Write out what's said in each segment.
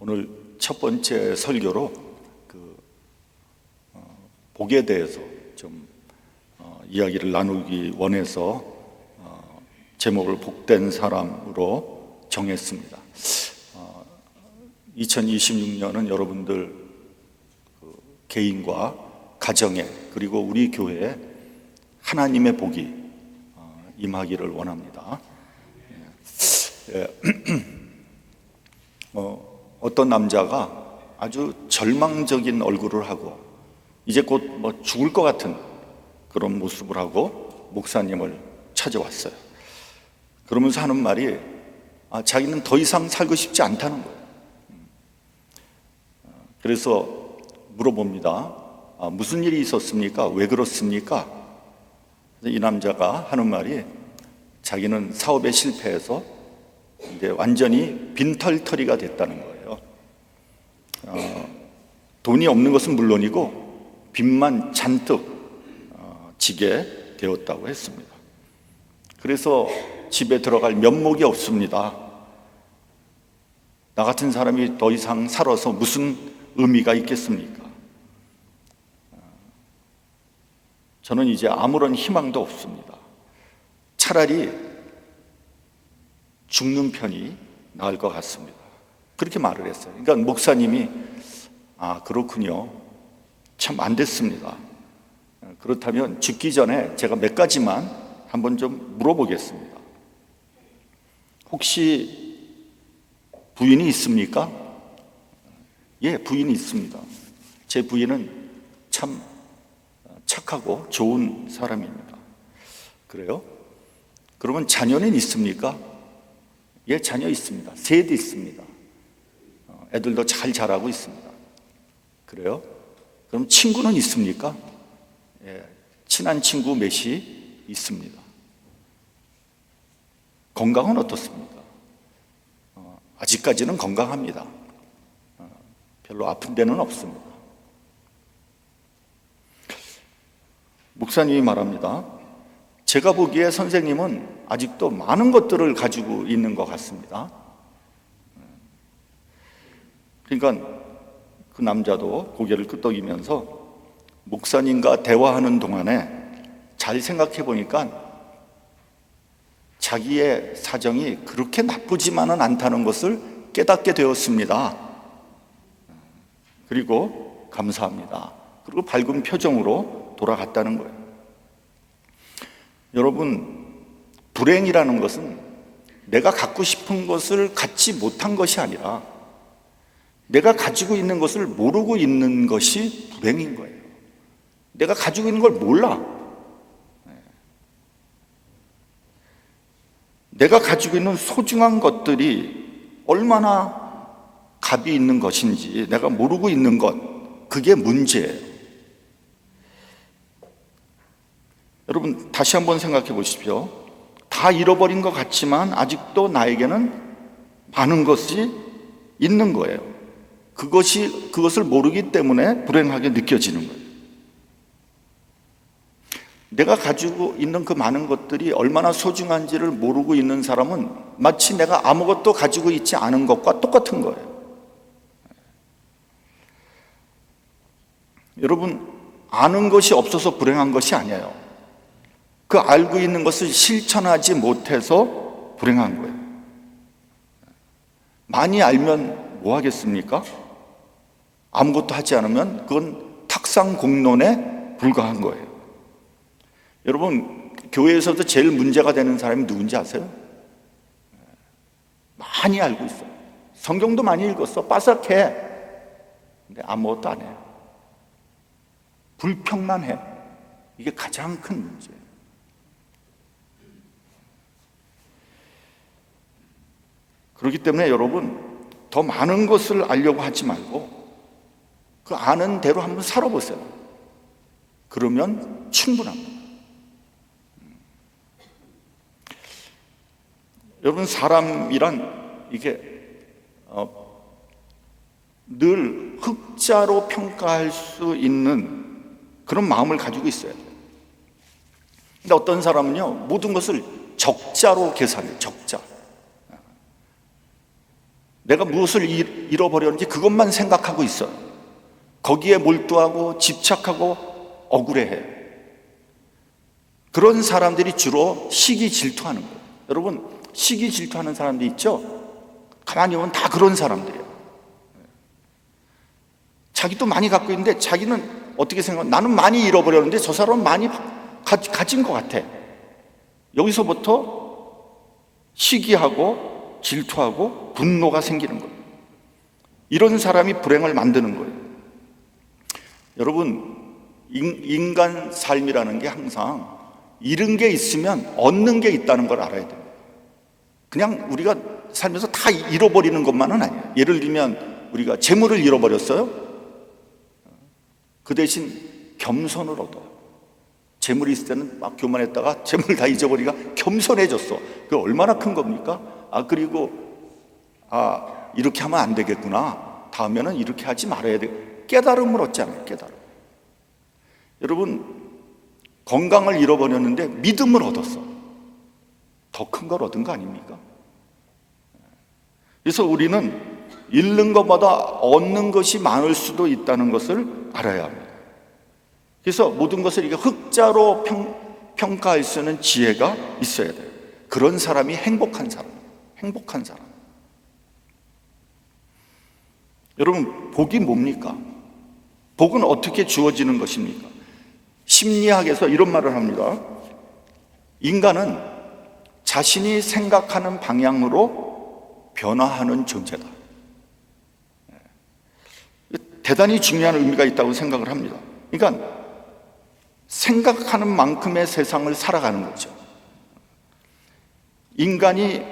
오늘 첫 번째 설교로 복에 대해서 좀 이야기를 나누기 원해서 제목을 복된 사람으로 정했습니다. 2026년은 여러분들 개인과 가정에 그리고 우리 교회에 하나님의 복이 임하기를 원합니다. 어떤 남자가 아주 절망적인 얼굴을 하고 이제 곧 죽을 것 같은 그런 모습을 하고 목사님을 찾아왔어요. 그러면서 하는 말이 자기는 더 이상 살고 싶지 않다는 거예요. 그래서 물어봅니다. 무슨 일이 있었습니까? 왜 그렇습니까? 이 남자가 하는 말이 자기는 사업에 실패해서 이제 완전히 빈털터리가 됐다는 거예요. 돈이 없는 것은 물론이고 빚만 잔뜩 지게 되었다고 했습니다. 그래서 집에 들어갈 면목이 없습니다. 나 같은 사람이 더 이상 살아서 무슨 의미가 있겠습니까? 저는 이제 아무런 희망도 없습니다. 차라리 죽는 편이 나을 것 같습니다. 그렇게 말을 했어요. 그러니까 목사님이 그렇군요. 참 안 됐습니다. 그렇다면 죽기 전에 제가 몇 가지만 한번 좀 물어보겠습니다. 혹시 부인이 있습니까? 예, 부인이 있습니다. 제 부인은 참 착하고 좋은 사람입니다. 그래요? 그러면 자녀는 있습니까? 예, 자녀 있습니다. 셋 있습니다. 애들도 잘 자라고 있습니다. 그래요? 그럼 친구는 있습니까? 예, 친한 친구 몇이 있습니다. 건강은 어떻습니까? 아직까지는 건강합니다. 별로 아픈 데는 없습니다. 목사님이 말합니다. 제가 보기에 선생님은 아직도 많은 것들을 가지고 있는 것 같습니다. 그러니까 그 남자도 고개를 끄덕이면서 목사님과 대화하는 동안에 잘 생각해 보니까 자기의 사정이 그렇게 나쁘지만은 않다는 것을 깨닫게 되었습니다. 그리고 감사합니다. 그리고 밝은 표정으로 돌아갔다는 거예요. 여러분, 불행이라는 것은 내가 갖고 싶은 것을 갖지 못한 것이 아니라 내가 가지고 있는 것을 모르고 있는 것이 불행인 거예요. 내가 가지고 있는 걸 몰라. 내가 가지고 있는 소중한 것들이 얼마나 값이 있는 것인지 내가 모르고 있는 것, 그게 문제예요. 여러분, 다시 한번 생각해 보십시오. 다 잃어버린 것 같지만 아직도 나에게는 많은 것이 있는 거예요. 그것을 모르기 때문에 불행하게 느껴지는 거예요. 내가 가지고 있는 그 많은 것들이 얼마나 소중한지를 모르고 있는 사람은 마치 내가 아무것도 가지고 있지 않은 것과 똑같은 거예요. 여러분, 아는 것이 없어서 불행한 것이 아니에요. 그 알고 있는 것을 실천하지 못해서 불행한 거예요. 많이 알면 뭐 하겠습니까? 아무것도 하지 않으면 그건 탁상공론에 불과한 거예요. 여러분, 교회에서도 제일 문제가 되는 사람이 누군지 아세요? 많이 알고 있어. 성경도 많이 읽었어. 빠삭해. 근데 아무것도 안 해. 불평만 해. 이게 가장 큰 문제예요. 그렇기 때문에 여러분, 더 많은 것을 알려고 하지 말고 그 아는 대로 한번 살아보세요. 그러면 충분합니다. 여러분, 사람이란 이게 늘 흑자로 평가할 수 있는 그런 마음을 가지고 있어야 돼요. 근데 어떤 사람은요, 모든 것을 적자로 계산해요. 적자. 내가 무엇을 잃어버렸는지 그것만 생각하고 있어요. 거기에 몰두하고 집착하고 억울해해. 그런 사람들이 주로 시기 질투하는 거예요. 여러분, 시기 질투하는 사람들 있죠? 가만히 보면 다 그런 사람들이에요. 자기도 많이 갖고 있는데 자기는 어떻게 생각해? 나는 많이 잃어버렸는데 저 사람은 많이 가진 것 같아. 여기서부터 시기하고 질투하고 분노가 생기는 거예요. 이런 사람이 불행을 만드는 거예요. 여러분, 인간 삶이라는 게 항상 잃은 게 있으면 얻는 게 있다는 걸 알아야 돼요. 그냥 우리가 살면서 다 잃어버리는 것만은 아니에요. 예를 들면 우리가 재물을 잃어버렸어요. 그 대신 겸손을 얻어요. 재물이 있을 때는 막 교만했다가 재물 다 잊어버리니까 겸손해졌어. 그게 얼마나 큰 겁니까? 그리고 이렇게 하면 안 되겠구나. 다음에는 이렇게 하지 말아야 돼. 깨달음을 얻잖아요. 깨달음. 여러분, 건강을 잃어버렸는데 믿음을 얻었어. 더 큰 걸 얻은 거 아닙니까? 그래서 우리는 잃는 것보다 얻는 것이 많을 수도 있다는 것을 알아야 합니다. 그래서 모든 것을 이게 흑자로 평가할 수 있는 지혜가 있어야 돼요. 그런 사람이 행복한 사람. 행복한 사람. 여러분, 복이 뭡니까? 복은 어떻게 주어지는 것입니까? 심리학에서 이런 말을 합니다. 인간은 자신이 생각하는 방향으로 변화하는 존재다. 대단히 중요한 의미가 있다고 생각을 합니다. 그러니까 생각하는 만큼의 세상을 살아가는 거죠. 인간이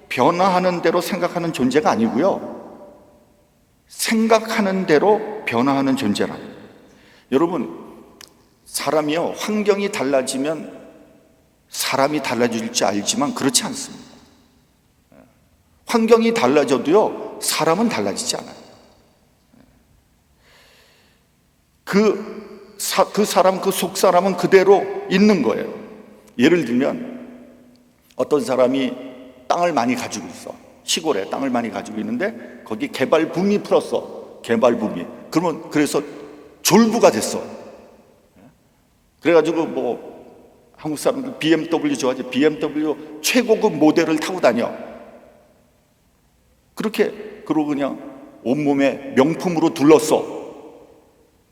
변화하는 대로 생각하는 존재가 아니고요, 생각하는 대로 변화하는 존재라. 여러분, 사람이요, 환경이 달라지면 사람이 달라질 줄 알지만 그렇지 않습니다. 환경이 달라져도요, 사람은 달라지지 않아요. 그 사람, 그 속 사람은 그대로 있는 거예요. 예를 들면 어떤 사람이 땅을 많이 가지고 있어. 시골에 땅을 많이 가지고 있는데 거기 개발 붐이 풀었어. 개발 붐이. 그러면 그래서 졸부가 됐어. 그래가지고 한국 사람들 BMW 좋아하지. BMW 최고급 모델을 타고 다녀. 그러고 그냥 온몸에 명품으로 둘렀어.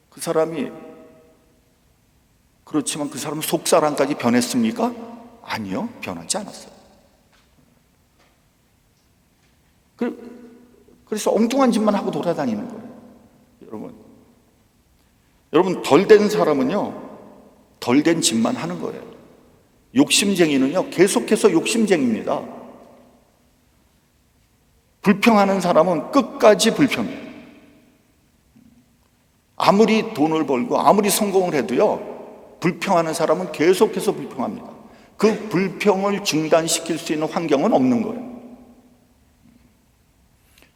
그 사람이, 그렇지만 그 사람 속사람까지 변했습니까? 아니요, 변하지 않았어요. 그래서 엉뚱한 짓만 하고 돌아다니는 거예요. 여러분, 덜된 사람은요, 덜된 짓만 하는 거예요. 욕심쟁이는요, 계속해서 욕심쟁이입니다. 불평하는 사람은 끝까지 불평해요. 아무리 돈을 벌고 아무리 성공을 해도요, 불평하는 사람은 계속해서 불평합니다. 그 불평을 중단시킬 수 있는 환경은 없는 거예요.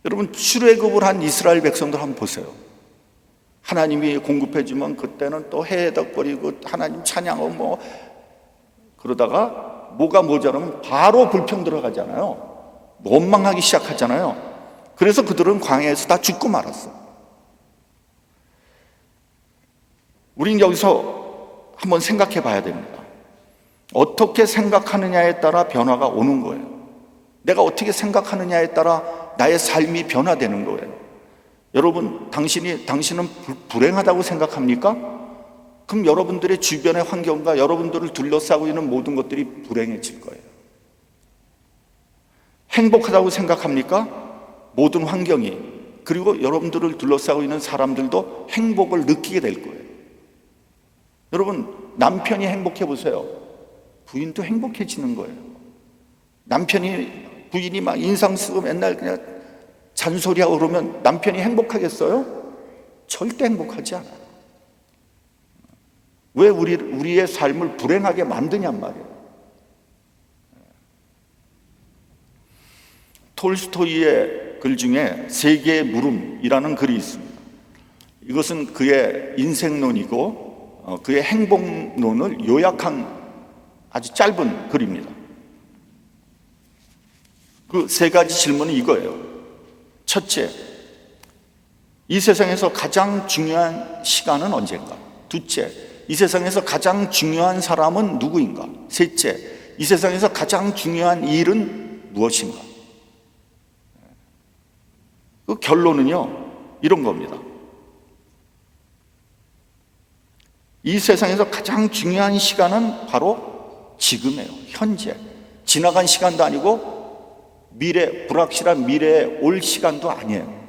여러분, 출애굽을 한 이스라엘 백성들 한번 보세요. 하나님이 공급해주면 그때는 또 해덕거리고 하나님 찬양하고 그러다가 뭐가 모자라면 바로 불평 들어가잖아요. 원망하기 시작하잖아요. 그래서 그들은 광야에서 다 죽고 말았어. 우린 여기서 한번 생각해 봐야 됩니다. 어떻게 생각하느냐에 따라 변화가 오는 거예요. 내가 어떻게 생각하느냐에 따라 나의 삶이 변화되는 거예요. 여러분, 당신은 불행하다고 생각합니까? 그럼 여러분들의 주변의 환경과 여러분들을 둘러싸고 있는 모든 것들이 불행해질 거예요. 행복하다고 생각합니까? 모든 환경이, 그리고 여러분들을 둘러싸고 있는 사람들도 행복을 느끼게 될 거예요. 여러분, 남편이 행복해 보세요. 부인도 행복해지는 거예요. 부인이 막 인상 쓰고 맨날 그냥 잔소리하고 그러면 남편이 행복하겠어요? 절대 행복하지 않아요. 왜 우리의 삶을 불행하게 만드냔 말이에요. 톨스토이의 글 중에 세계의 물음이라는 글이 있습니다. 이것은 그의 인생론이고 그의 행복론을 요약한 아주 짧은 글입니다. 그 세 가지 질문은 이거예요. 첫째, 이 세상에서 가장 중요한 시간은 언젠가? 둘째, 이 세상에서 가장 중요한 사람은 누구인가? 셋째, 이 세상에서 가장 중요한 일은 무엇인가? 그 결론은요, 이런 겁니다. 이 세상에서 가장 중요한 시간은 바로 지금이에요. 현재. 지나간 시간도 아니고 미래, 불확실한 미래에 올 시간도 아니에요.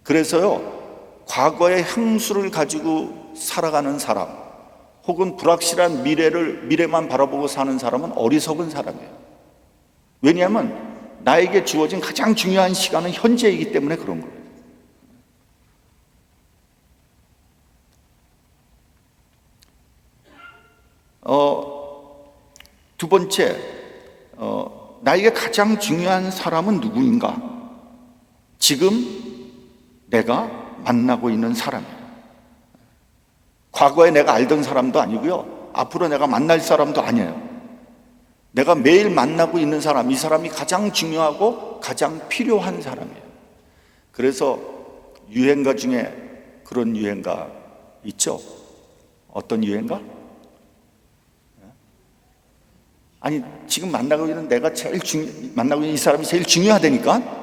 그래서요, 과거의 향수를 가지고 살아가는 사람, 혹은 불확실한 미래만 바라보고 사는 사람은 어리석은 사람이에요. 왜냐하면 나에게 주어진 가장 중요한 시간은 현재이기 때문에 그런 거예요. 두 번째, 나에게 가장 중요한 사람은 누구인가? 지금 내가 만나고 있는 사람이에요. 과거에 내가 알던 사람도 아니고요, 앞으로 내가 만날 사람도 아니에요. 내가 매일 만나고 있는 사람, 이 사람이 가장 중요하고 가장 필요한 사람이에요. 그래서 유행가 중에 그런 유행가 있죠? 어떤 유행가? 아니, 지금 만나고 있는 만나고 있는 이 사람이 제일 중요하다니까?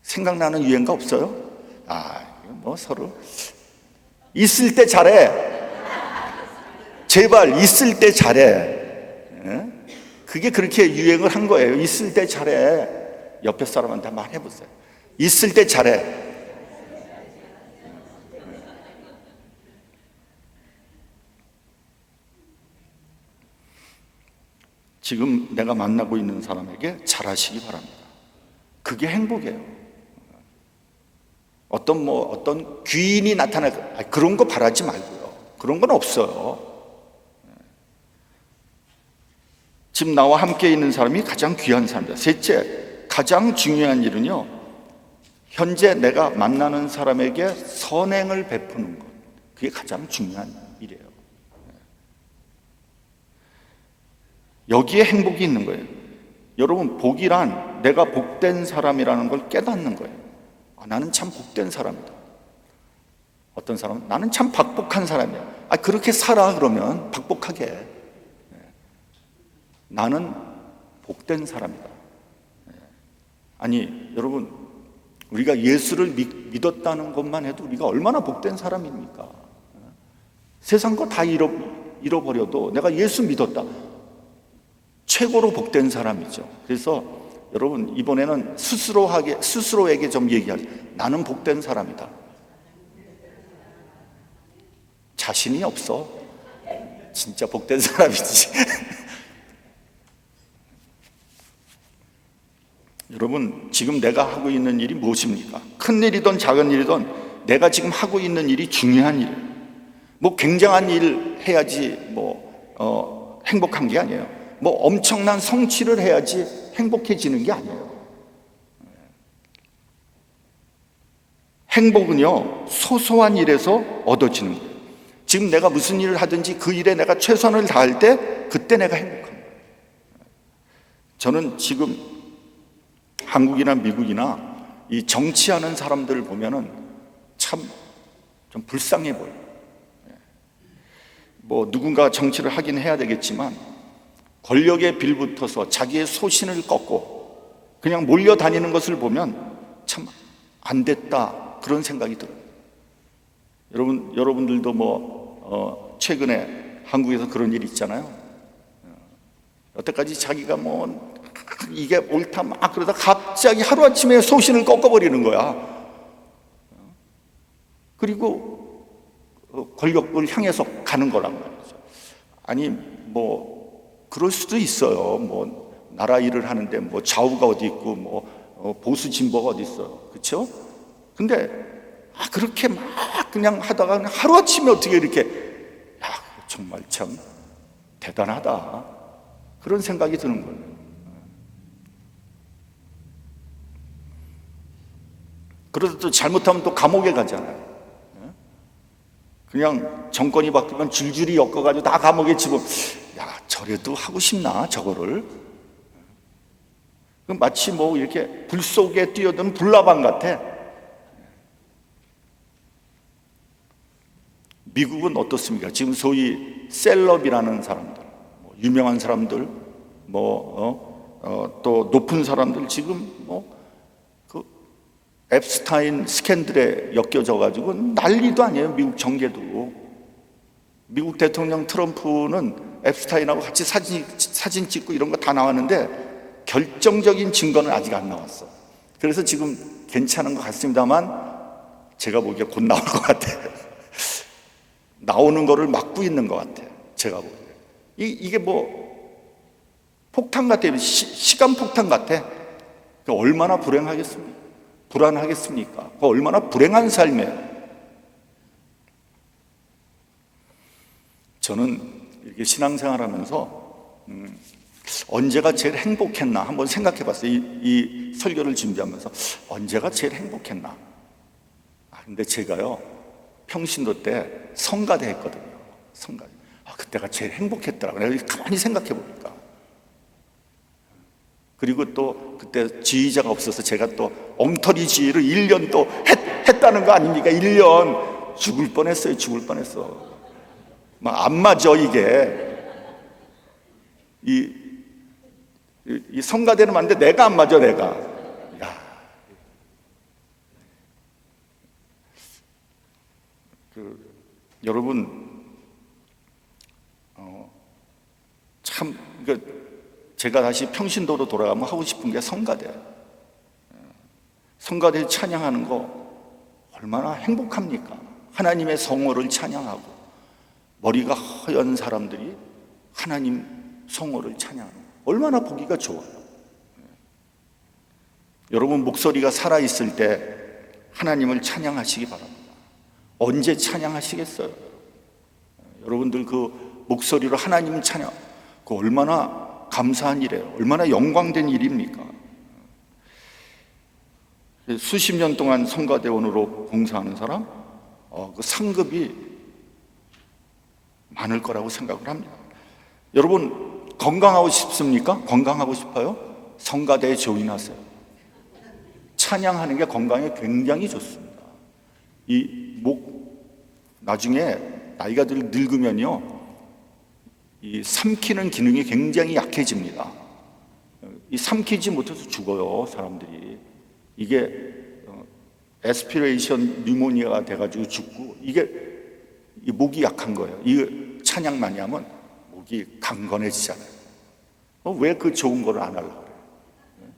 생각나는 유행가 없어요? 뭐 서로 있을 때 잘해. 제발 있을 때 잘해. 그게 그렇게 유행을 한 거예요. 있을 때 잘해. 옆에 사람한테 말해보세요. 있을 때 잘해. 지금 내가 만나고 있는 사람에게 잘하시기 바랍니다. 그게 행복이에요. 어떤 귀인이 그런 거 바라지 말고요. 그런 건 없어요. 지금 나와 함께 있는 사람이 가장 귀한 사람이다. 셋째, 가장 중요한 일은요, 현재 내가 만나는 사람에게 선행을 베푸는 것. 그게 가장 중요한 일이에요. 여기에 행복이 있는 거예요. 여러분, 복이란 내가 복된 사람이라는 걸 깨닫는 거예요. 나는 참 복된 사람이다. 어떤 사람은 나는 참 박복한 사람이야. 그렇게 살아. 그러면 박복하게. 나는 복된 사람이다. 아니, 여러분, 우리가 예수를 믿었다는 것만 해도 우리가 얼마나 복된 사람입니까? 세상 거 다 잃어버려도 내가 예수 믿었다. 최고로 복된 사람이죠. 그래서 여러분, 이번에는 스스로에게 좀 얘기하죠. 나는 복된 사람이다. 자신이 없어. 진짜 복된 사람이지. 여러분, 지금 내가 하고 있는 일이 무엇입니까? 큰 일이든 작은 일이든 내가 지금 하고 있는 일이 중요한 일이에요. 뭐 굉장한 일 해야지 행복한 게 아니에요. 뭐 엄청난 성취를 해야지 행복해지는 게 아니에요. 행복은요, 소소한 일에서 얻어지는 거예요. 지금 내가 무슨 일을 하든지 그 일에 내가 최선을 다할 때 그때 내가 행복한 거예요. 저는 지금 한국이나 미국이나 이 정치하는 사람들을 보면은 참 좀 불쌍해 보여요. 뭐 누군가 정치를 하긴 해야 되겠지만 권력에 빌붙어서 자기의 소신을 꺾고 그냥 몰려다니는 것을 보면 참 안 됐다, 그런 생각이 들어요. 여러분들도 최근에 한국에서 그런 일이 있잖아요. 여태까지 자기가 이게 옳다 막 그러다 갑자기 하루아침에 소신을 꺾어버리는 거야. 그리고 권력을 향해서 가는 거란 말이죠. 아니, 그럴 수도 있어요. 나라 일을 하는데 좌우가 어디 있고 보수 진보가 어디 있어요. 그렇죠? 근데 그렇게 막 그냥 하다가 그냥 하루아침에 어떻게 이렇게 정말 참 대단하다, 그런 생각이 드는 거예요. 그러다 또 잘못하면 또 감옥에 가잖아요. 그냥 정권이 바뀌면 줄줄이 엮어가지고 다 감옥에 집어. 저래도 하고 싶나, 저거를? 마치 뭐 이렇게 불 속에 뛰어든 불나방 같아. 미국은 어떻습니까? 지금 소위 셀럽이라는 사람들, 유명한 사람들, 또 높은 사람들 지금 그 앱스타인 스캔들에 엮여져 가지고 난리도 아니에요. 미국 정계도. 미국 대통령 트럼프는 앱스타인하고 같이 사진 찍고 이런 거 다 나왔는데 결정적인 증거는 아직 안 나왔어. 그래서 지금 괜찮은 것 같습니다만 제가 보기에 곧 나올 것 같아요. 나오는 거를 막고 있는 것 같아요. 제가 보기에. 이게 폭탄 같아요. 시간 폭탄 같아. 얼마나 불행하겠습니까? 불안하겠습니까? 얼마나 불행한 삶이에요. 저는 이렇게 신앙생활하면서 언제가 제일 행복했나 한번 생각해 봤어요. 이 설교를 준비하면서 언제가 제일 행복했나. 근데 제가요 평신도 때 성가대 했거든요. 성가대. 그때가 제일 행복했더라고요. 내가 가만히 생각해 보니까. 그리고 또 그때 지휘자가 없어서 제가 또 엉터리 지휘를 1년 또 했다는 거 아닙니까? 1년 죽을 뻔했어요. 죽을 뻔했어. 막 안 맞아 이게. 이 성가대는 맞는데 내가 안 맞아. 내가. 야. 여러분 참 제가 다시 평신도로 돌아가면 하고 싶은 게 성가대. 성가대 찬양하는 거 얼마나 행복합니까? 하나님의 성호를 찬양하고 머리가 허연 사람들이 하나님 성호를 찬양하는 거 얼마나 보기가 좋아요. 여러분 목소리가 살아있을 때 하나님을 찬양하시기 바랍니다. 언제 찬양하시겠어요? 여러분들 그 목소리로 하나님 찬양, 그 얼마나 감사한 일이에요. 얼마나 영광된 일입니까? 수십 년 동안 성가대원으로 봉사하는 사람, 그 상급이 많을 거라고 생각을 합니다. 여러분 건강하고 싶습니까? 건강하고 싶어요? 성가대에 조인하세요. 찬양하는 게 건강에 굉장히 좋습니다. 이 나중에 나이가 늙으면요, 이 삼키는 기능이 굉장히 약해집니다. 이 삼키지 못해서 죽어요, 사람들이. 이게 에스피레이션 뉴모니아가 돼가지고 죽고, 이게 이 목이 약한 거예요. 이 찬양 많이 하면 목이 강건해지잖아요. 왜 그 좋은 거를 안 하려고 그래요?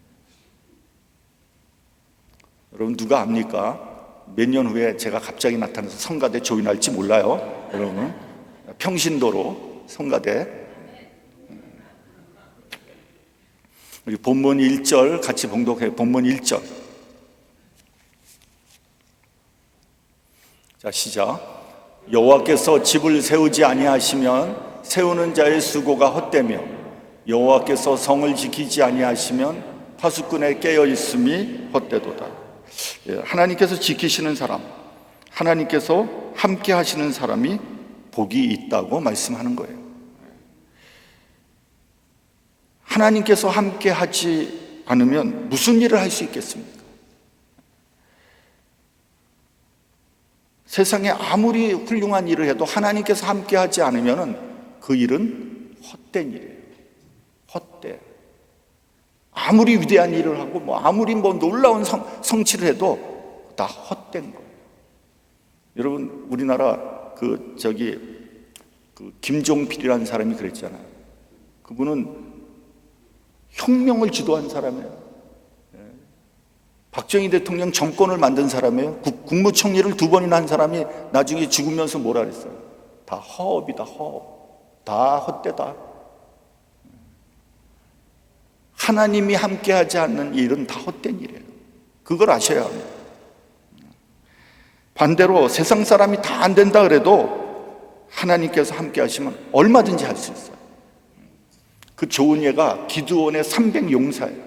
여러분 누가 압니까? 몇 년 후에 제가 갑자기 나타나서 성가대 조인할지 몰라요. 여러분 평신도로 성가대. 우리 본문 1절 같이 봉독해요. 본문 1절. 자, 시작. 여호와께서 집을 세우지 아니하시면 세우는 자의 수고가 헛되며 여호와께서 성을 지키지 아니하시면 파수꾼의 깨어 있음이 헛되도다. 하나님께서 지키시는 사람, 하나님께서 함께 하시는 사람이 복이 있다고 말씀하는 거예요. 하나님께서 함께 하지 않으면 무슨 일을 할 수 있겠습니까? 세상에 아무리 훌륭한 일을 해도 하나님께서 함께 하지 않으면 그 일은 헛된 일이에요. 헛돼. 아무리 위대한 일을 하고 아무리 놀라운 성취를 해도 다 헛된 거예요. 여러분 우리나라 그 김종필이라는 사람이 그랬잖아요. 그분은 혁명을 주도한 사람이에요. 박정희 대통령 정권을 만든 사람이에요. 국무총리를 2번이나 한 사람이 나중에 죽으면서 뭐라 그랬어요? 다 허업이다, 허업. 다 헛되다. 하나님이 함께하지 않는 일은 다 헛된 일이에요. 그걸 아셔야 합니다. 반대로 세상 사람이 다 안 된다 그래도 하나님께서 함께 하시면 얼마든지 할 수 있어요. 그 좋은 예가 기드온의 300용사예요.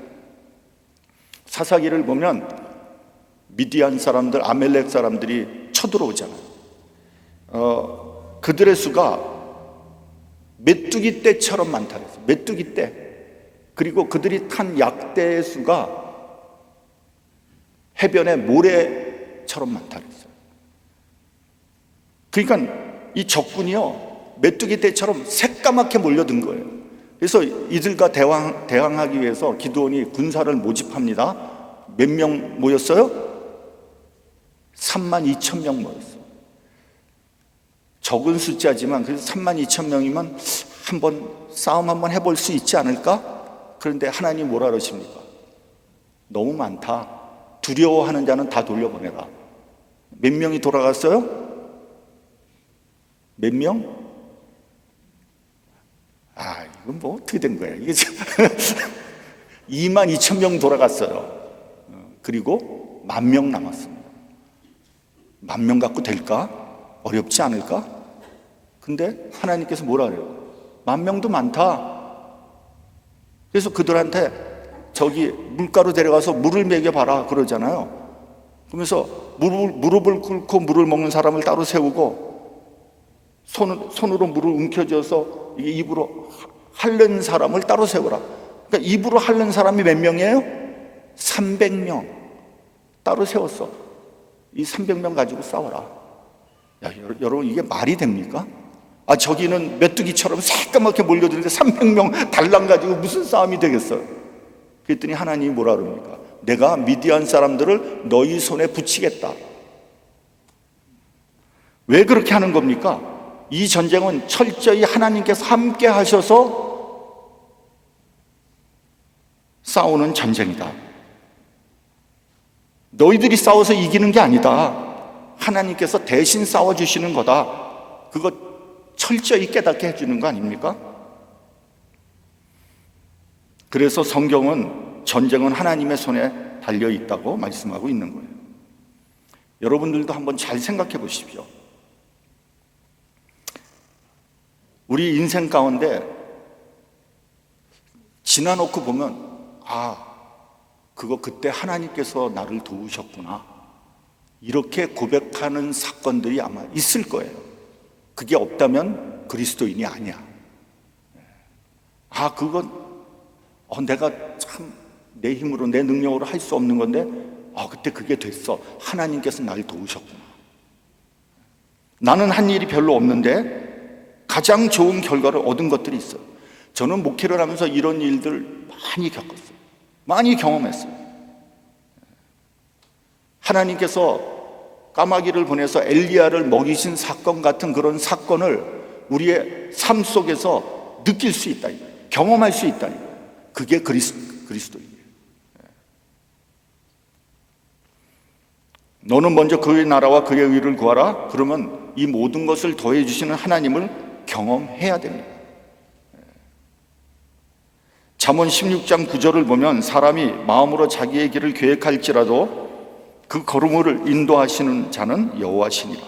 사사기를 보면 미디안 사람들, 아멜렉 사람들이 쳐들어오잖아요. 그들의 수가 메뚜기 떼처럼 많다 그랬어요. 메뚜기 떼. 그리고 그들이 탄 약대의 수가 해변의 모래처럼 많다 그랬어요. 그러니까 이 적군이요, 메뚜기 떼처럼 새까맣게 몰려든 거예요. 그래서 이들과 대항하기 위해서 기드온이 군사를 모집합니다. 몇 명 모였어요? 32,000명 모였어요. 적은 숫자지만 그래서 32,000명이면 싸움 한번 해볼 수 있지 않을까? 그런데 하나님 뭐라 그러십니까? 너무 많다. 두려워하는 자는 다 돌려보내라. 몇 명이 돌아갔어요? 몇 명? 이건 뭐 어떻게 된 거야? 이게 22,000명 돌아갔어요. 그리고 10,000명 남았습니다. 10,000명 갖고 될까? 어렵지 않을까? 근데 하나님께서 뭐라 그래요? 10,000명도 많다. 그래서 그들한테 저기 물가로 데려가서 물을 먹여봐라 그러잖아요. 그러면서 무릎을 꿇고 물을 먹는 사람을 따로 세우고 손으로 물을 움켜쥐어서 입으로 핥는 사람을 따로 세우라. 그러니까 입으로 핥는 사람이 몇 명이에요? 300명 따로 세웠어. 이 300명 가지고 싸워라. 야, 여러분 이게 말이 됩니까? 저기는 메뚜기처럼 새까맣게 몰려드는데 300명 달랑 가지고 무슨 싸움이 되겠어요? 그랬더니 하나님이 뭐라 그럽니까? 내가 미디안 사람들을 너희 손에 붙이겠다. 왜 그렇게 하는 겁니까? 이 전쟁은 철저히 하나님께서 함께 하셔서 싸우는 전쟁이다. 너희들이 싸워서 이기는 게 아니다. 하나님께서 대신 싸워주시는 거다. 그거 철저히 깨닫게 해주는 거 아닙니까? 그래서 성경은 전쟁은 하나님의 손에 달려있다고 말씀하고 있는 거예요. 여러분들도 한번 잘 생각해 보십시오. 우리 인생 가운데 지나놓고 보면 그거 그때 하나님께서 나를 도우셨구나, 이렇게 고백하는 사건들이 아마 있을 거예요. 그게 없다면 그리스도인이 아니야. 그건 내가 참 내 힘으로 내 능력으로 할 수 없는 건데 그때 그게 됐어. 하나님께서 나를 도우셨구나. 나는 한 일이 별로 없는데 가장 좋은 결과를 얻은 것들이 있어요. 저는 목회를 하면서 이런 일들 많이 겪었어요. 많이 경험했어요. 하나님께서 까마귀를 보내서 엘리야를 먹이신 사건 같은 그런 사건을 우리의 삶 속에서 느낄 수 있다, 경험할 수 있다. 그게 그리스도예요. 너는 먼저 그의 나라와 그의 의를 구하라. 그러면 이 모든 것을 더해 주시는 하나님을 경험해야 됩니다. 잠언 16장 9절을 보면 사람이 마음으로 자기의 길을 계획할지라도 그 걸음을 인도하시는 자는 여호와시니라.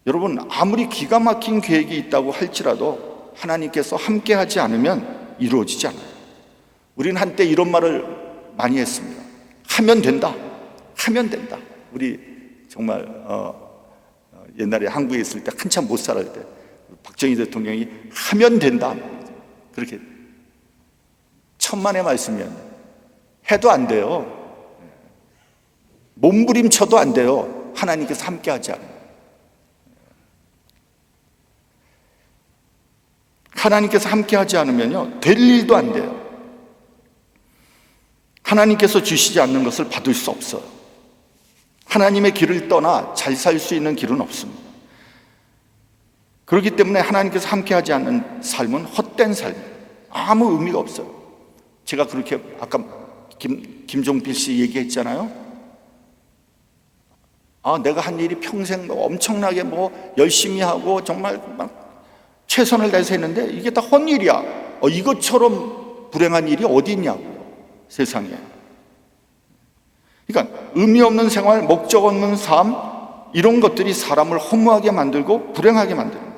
여러분, 아무리 기가 막힌 계획이 있다고 할지라도 하나님께서 함께하지 않으면 이루어지지 않아요. 우리는 한때 이런 말을 많이 했습니다. 하면 된다. 하면 된다. 우리 정말 옛날에 한국에 있을 때 한참 못 살았을 때 박정희 대통령이 하면 된다. 그렇게 천만의 말씀이었는데 해도 안 돼요. 몸부림쳐도 안 돼요. 하나님께서 함께하지 않아요. 하나님께서 함께하지 않으면요, 될 일도 안 돼요. 하나님께서 주시지 않는 것을 받을 수 없어요. 하나님의 길을 떠나 잘 살 수 있는 길은 없습니다. 그렇기 때문에 하나님께서 함께하지 않는 삶은 헛된 삶이에요. 아무 의미가 없어요. 제가 그렇게 아까 김종필 씨 얘기했잖아요. 내가 한 일이 평생 엄청나게 열심히 하고 정말 막 최선을 다해서 했는데 이게 다 헛일이야. 이것처럼 불행한 일이 어디 있냐고요, 세상에. 그러니까 의미 없는 생활, 목적 없는 삶, 이런 것들이 사람을 허무하게 만들고 불행하게 만듭니다.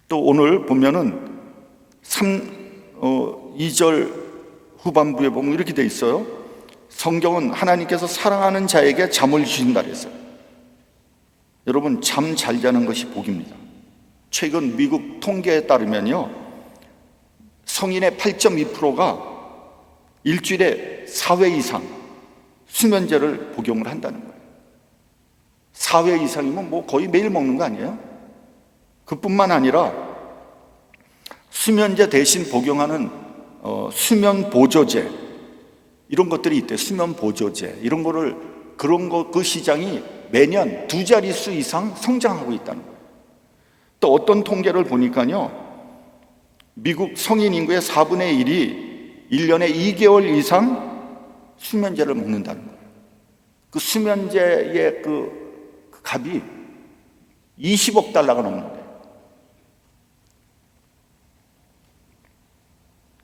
또 오늘 보면은 2절 후반부에 보면 이렇게 돼 있어요. 성경은 하나님께서 사랑하는 자에게 잠을 주신다 그랬어요. 여러분, 잠 잘 자는 것이 복입니다. 최근 미국 통계에 따르면요, 성인의 8.2%가 일주일에 4회 이상 수면제를 복용을 한다는 거예요. 4회 이상이면 뭐 거의 매일 먹는 거 아니에요? 그뿐만 아니라 수면제 대신 복용하는 수면 보조제 이런 것들이 있대요. 수면 보조제 이런 거를 그 시장이 매년 2자릿수 이상 성장하고 있다는 거예요. 또 어떤 통계를 보니까요, 미국 성인 인구의 4분의 1이 1년에 2개월 이상 수면제를 먹는다는 거예요. 그 수면제의 그 값이 20억 달러가 넘는데,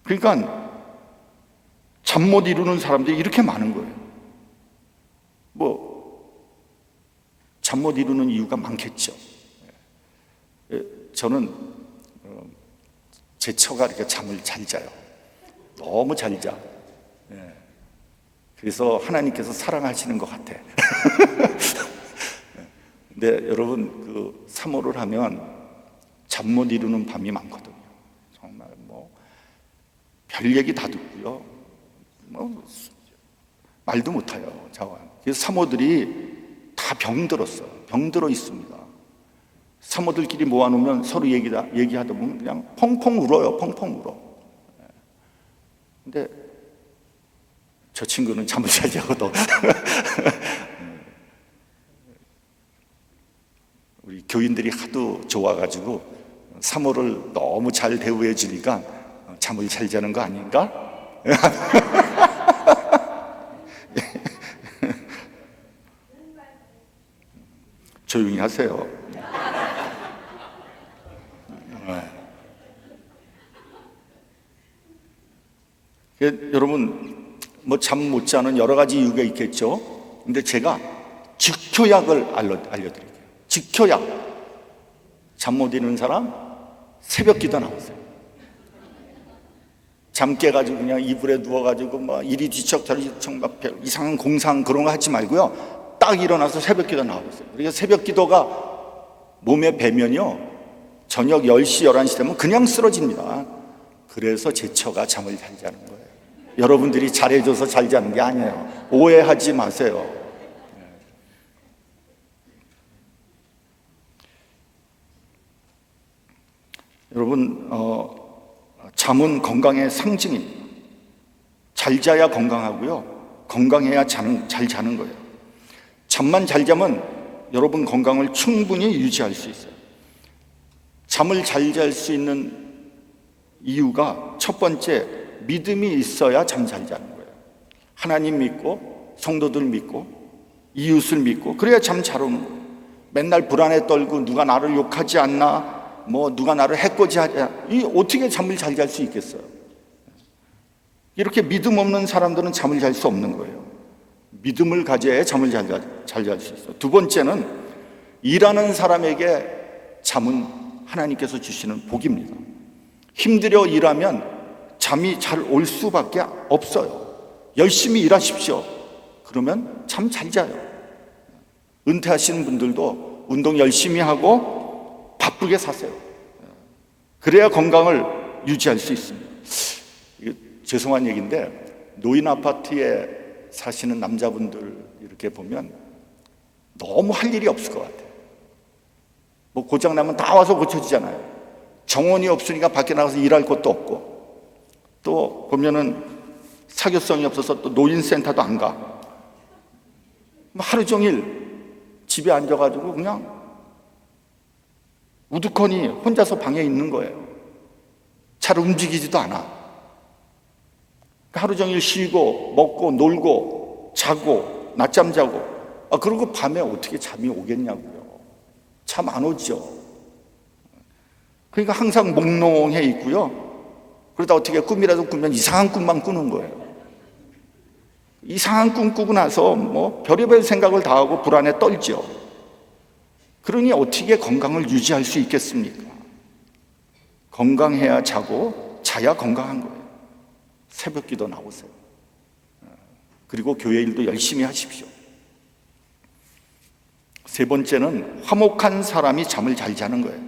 그러니까 잠 못 이루는 사람들이 이렇게 많은 거예요. 뭐 잠 못 이루는 이유가 많겠죠. 저는 제 처가 이렇게 잠을 잘 자요. 너무 잘 자. 그래서 하나님께서 사랑하시는 것 같아. 근데 여러분, 그 사모를 하면 잠 못 이루는 밤이 많거든요. 정말 뭐 별 얘기 다 듣고요. 뭐 말도 못해요. 자wan. 그래서 사모들이 다 병들었어요. 병들어 있습니다. 사모들끼리 모아놓으면 서로 얘기하다 보면 그냥 펑펑 울어요. 펑펑 울어. 근데 저 친구는 잠을 잘 자거든. 우리 교인들이 하도 좋아가지고 사모를 너무 잘 대우해 주니까 잠을 잘 자는 거 아닌가? 조용히 하세요. 여러분, 뭐 잠 못 자는 여러 가지 이유가 있겠죠. 근데 제가 직효약을 알려드릴게요. 직효약. 잠 못 이루는 사람 새벽 기도 나오세요. 잠 깨가지고 그냥 이불에 누워가지고 막 이리 뒤척 저리 뒤척 막 이상한 공상 그런 거 하지 말고요, 딱 일어나서 새벽 기도 나오세요. 그러니까 새벽 기도가 몸에 배면요, 저녁 10시 11시 되면 그냥 쓰러집니다. 그래서 제 처가 잠을 잘 자는 거예요. 여러분들이 잘해줘서 잘 자는 게 아니에요. 오해하지 마세요. 여러분, 잠은 건강의 상징입니다. 잘 자야 건강하고요, 건강해야 잘 자는 거예요. 잠만 잘 자면 여러분 건강을 충분히 유지할 수 있어요. 잠을 잘 잘 수 있는 이유가 첫 번째, 믿음이 있어야 잠 잘 자는 거예요. 하나님 믿고 성도들 믿고 이웃을 믿고 그래야 잠 잘 오는 거예요. 맨날 불안에 떨고 누가 나를 욕하지 않나, 뭐 누가 나를 해코지하지 않나, 이 어떻게 잠을 잘 잘 수 있겠어요? 이렇게 믿음 없는 사람들은 잠을 잘 수 없는 거예요. 믿음을 가져야 잠을 잘 잘 수 있어요. 두 번째는, 일하는 사람에게 잠은 하나님께서 주시는 복입니다. 힘들어 일하면 잠이 잘 올 수밖에 없어요. 열심히 일하십시오. 그러면 잠 잘 자요. 은퇴하시는 분들도 운동 열심히 하고 바쁘게 사세요. 그래야 건강을 유지할 수 있습니다. 이게 죄송한 얘기인데, 노인 아파트에 사시는 남자분들 이렇게 보면 너무 할 일이 없을 것 같아요. 뭐 고장나면 다 와서 고쳐주잖아요. 정원이 없으니까 밖에 나가서 일할 것도 없고, 또 보면은 사교성이 없어서 또 노인센터도 안 가. 하루 종일 집에 앉아가지고 그냥 우두커니 혼자서 방에 있는 거예요. 잘 움직이지도 않아. 하루 종일 쉬고 먹고 놀고 자고 낮잠 자고, 그리고 밤에 어떻게 잠이 오겠냐고요. 잠 안 오죠. 그러니까 항상 몽롱해 있고요, 그러다 어떻게 꿈이라도 꾸면 이상한 꿈만 꾸는 거예요. 이상한 꿈 꾸고 나서 뭐 별의별 생각을 다 하고 불안에 떨죠. 그러니 어떻게 건강을 유지할 수 있겠습니까? 건강해야 자고 자야 건강한 거예요. 새벽 기도 나오세요. 그리고 교회 일도 열심히 하십시오. 세 번째는, 화목한 사람이 잠을 잘 자는 거예요.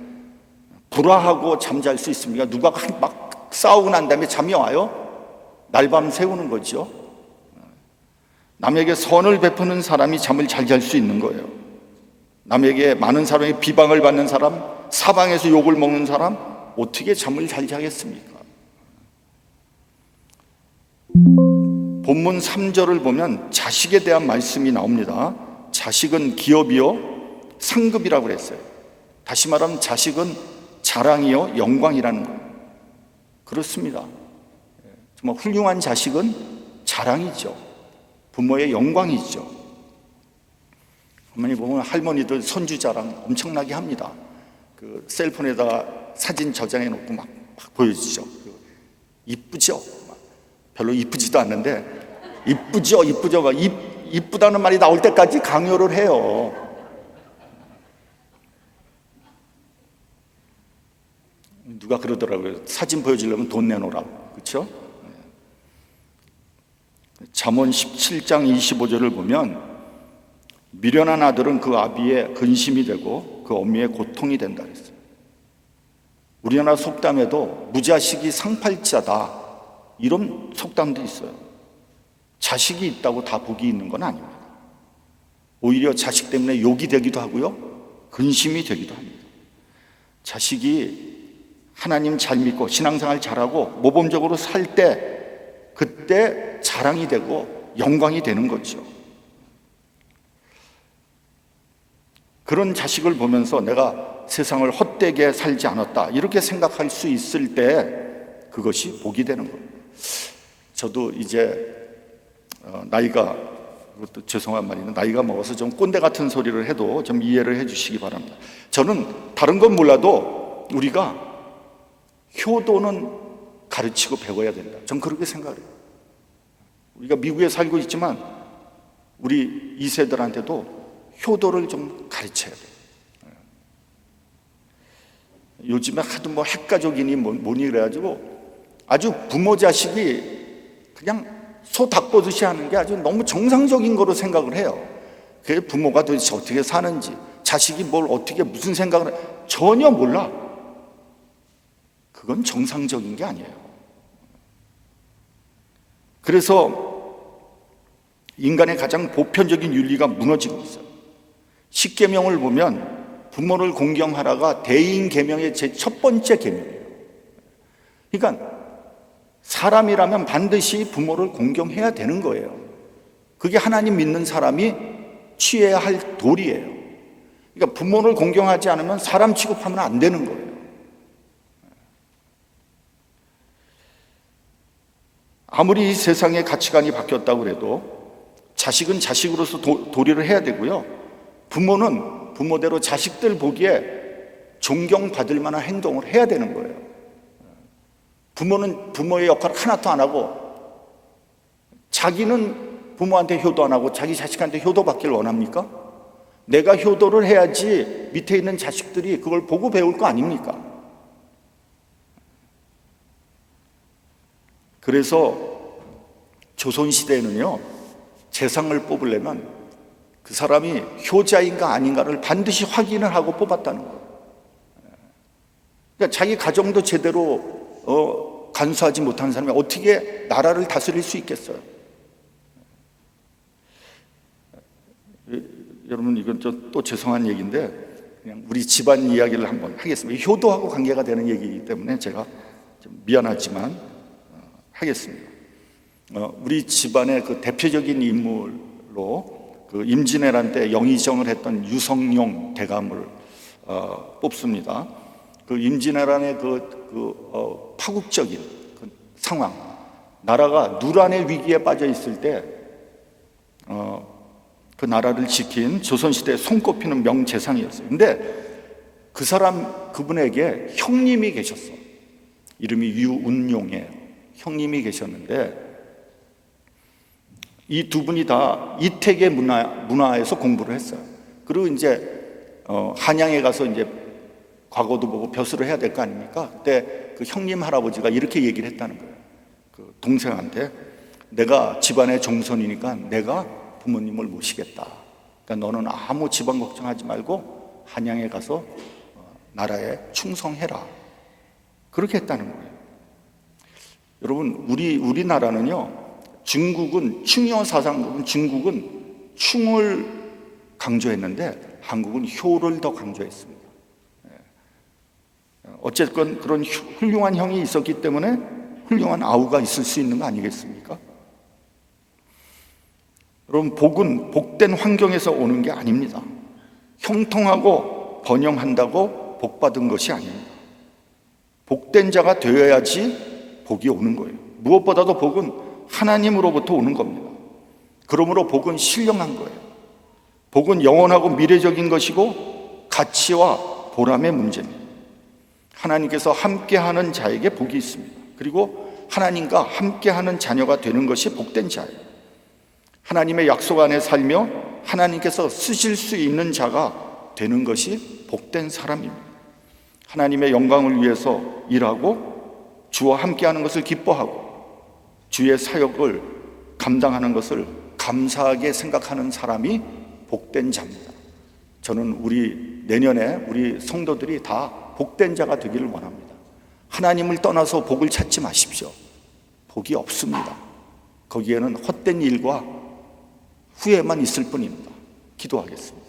불화하고 잠잘 수 있습니까? 누가 막 싸우고 난 다음에 잠이 와요? 날밤 새우는 거죠. 남에게 선을 베푸는 사람이 잠을 잘 잘 수 있는 거예요. 남에게 많은 사람의 비방을 받는 사람, 사방에서 욕을 먹는 사람, 어떻게 잠을 잘 자겠습니까? 본문 3절을 보면 자식에 대한 말씀이 나옵니다. 자식은 기업이요 상급이라고 그랬어요. 다시 말하면 자식은 자랑이요 영광이라는 거예요. 그렇습니다. 정말 훌륭한 자식은 자랑이죠. 부모의 영광이죠. 어머니 보면 할머니들 손주 자랑 엄청나게 합니다. 그 셀폰에다가 사진 저장해 놓고 막 보여주죠. 이쁘죠? 별로 이쁘지도 않는데 이쁘죠? 이쁘죠? 막 이쁘다는 말이 나올 때까지 강요를 해요. 누가 그러더라고요. 사진 보여주려면 돈 내놓으라고. 그렇죠? 잠언 17장 25절을 보면 미련한 아들은 그 아비의 근심이 되고 그 어미의 고통이 된다 그랬어요. 우리나라 속담에도 무자식이 상팔자다 이런 속담도 있어요. 자식이 있다고 다 복이 있는 건 아닙니다. 오히려 자식 때문에 욕이 되기도 하고요, 근심이 되기도 합니다. 자식이 하나님 잘 믿고 신앙생활 잘하고 모범적으로 살 때 그때 자랑이 되고 영광이 되는 거죠. 그런 자식을 보면서 내가 세상을 헛되게 살지 않았다 이렇게 생각할 수 있을 때 그것이 복이 되는 겁니다. 저도 이제 나이가, 그것도 죄송한 말이는 나이가 먹어서 좀 꼰대 같은 소리를 해도 좀 이해를 해 주시기 바랍니다. 저는 다른 건 몰라도 우리가 효도는 가르치고 배워야 된다. 전 그렇게 생각해요. 우리가 미국에 살고 있지만 우리 2세들한테도 효도를 좀 가르쳐야 돼요. 요즘에 하도 뭐 핵가족이니 뭐니 그래가지고 아주 부모 자식이 그냥 소 닭 보듯이 하는 게 아주 너무 정상적인 거로 생각을 해요. 그게 부모가 도대체 어떻게 사는지, 자식이 뭘 어떻게 무슨 생각을 해, 전혀 몰라. 그건 정상적인 게 아니에요. 그래서 인간의 가장 보편적인 윤리가 무너지고 있어요. 십계명을 보면 부모를 공경하라가 대인 계명의 제 첫 번째 계명이에요. 그러니까 사람이라면 반드시 부모를 공경해야 되는 거예요. 그게 하나님 믿는 사람이 취해야 할 도리예요. 그러니까 부모를 공경하지 않으면 사람 취급하면 안 되는 거예요. 아무리 이 세상의 가치관이 바뀌었다고 해도 자식은 자식으로서 도리를 해야 되고요, 부모는 부모대로 자식들 보기에 존경받을 만한 행동을 해야 되는 거예요. 부모는 부모의 역할을 하나도 안 하고 자기는 부모한테 효도 안 하고 자기 자식한테 효도 받기를 원합니까? 내가 효도를 해야지 밑에 있는 자식들이 그걸 보고 배울 거 아닙니까? 그래서 조선시대에는요, 재상을 뽑으려면 그 사람이 효자인가 아닌가를 반드시 확인을 하고 뽑았다는 거예요. 그러니까 자기 가정도 제대로 간수하지 못하는 사람이 어떻게 나라를 다스릴 수 있겠어요? 여러분, 이건 또 죄송한 얘기인데 그냥 우리 집안 이야기를 한번 하겠습니다. 효도하고 관계가 되는 얘기이기 때문에 제가 좀 미안하지만 하겠습니다. 우리 집안의 그 대표적인 인물로 그 임진왜란 때 영의정을 했던 유성룡 대감을 뽑습니다. 그 임진왜란의 파국적인 그 상황, 나라가 누란의 위기에 빠져 있을 때 그 나라를 지킨 조선시대에 손꼽히는 명재상이었어요. 근데 그 사람, 그분에게 형님이 계셨어. 이름이 유운용이에요. 형님이 계셨는데 이 두 분이 다 이태계 문화에서 공부를 했어요. 그리고 이제 한양에 가서 이제 과거도 보고 벼슬을 해야 될 거 아닙니까? 그때 그 형님 할아버지가 이렇게 얘기를 했다는 거예요. 그 동생한테, 내가 집안의 종손이니까 내가 부모님을 모시겠다. 그러니까 너는 아무 집안 걱정하지 말고 한양에 가서 나라에 충성해라. 그렇게 했다는 거예요. 여러분, 우리나라는요, 중국은 충여 사상은 중국은 충을 강조했는데 한국은 효를 더 강조했습니다. 어쨌건 그런 훌륭한 형이 있었기 때문에 훌륭한 아우가 있을 수 있는 거 아니겠습니까? 여러분, 복은 복된 환경에서 오는 게 아닙니다. 형통하고 번영한다고 복 받은 것이 아닙니다. 복된 자가 되어야지 복이 오는 거예요. 무엇보다도 복은 하나님으로부터 오는 겁니다. 그러므로 복은 신령한 거예요. 복은 영원하고 미래적인 것이고 가치와 보람의 문제입니다. 하나님께서 함께하는 자에게 복이 있습니다. 그리고 하나님과 함께하는 자녀가 되는 것이 복된 자예요. 하나님의 약속 안에 살며 하나님께서 쓰실 수 있는 자가 되는 것이 복된 사람입니다. 하나님의 영광을 위해서 일하고 주와 함께하는 것을 기뻐하고 주의 사역을 감당하는 것을 감사하게 생각하는 사람이 복된 자입니다. 저는 내년에 우리 성도들이 다 복된 자가 되기를 원합니다. 하나님을 떠나서 복을 찾지 마십시오. 복이 없습니다. 거기에는 헛된 일과 후회만 있을 뿐입니다. 기도하겠습니다.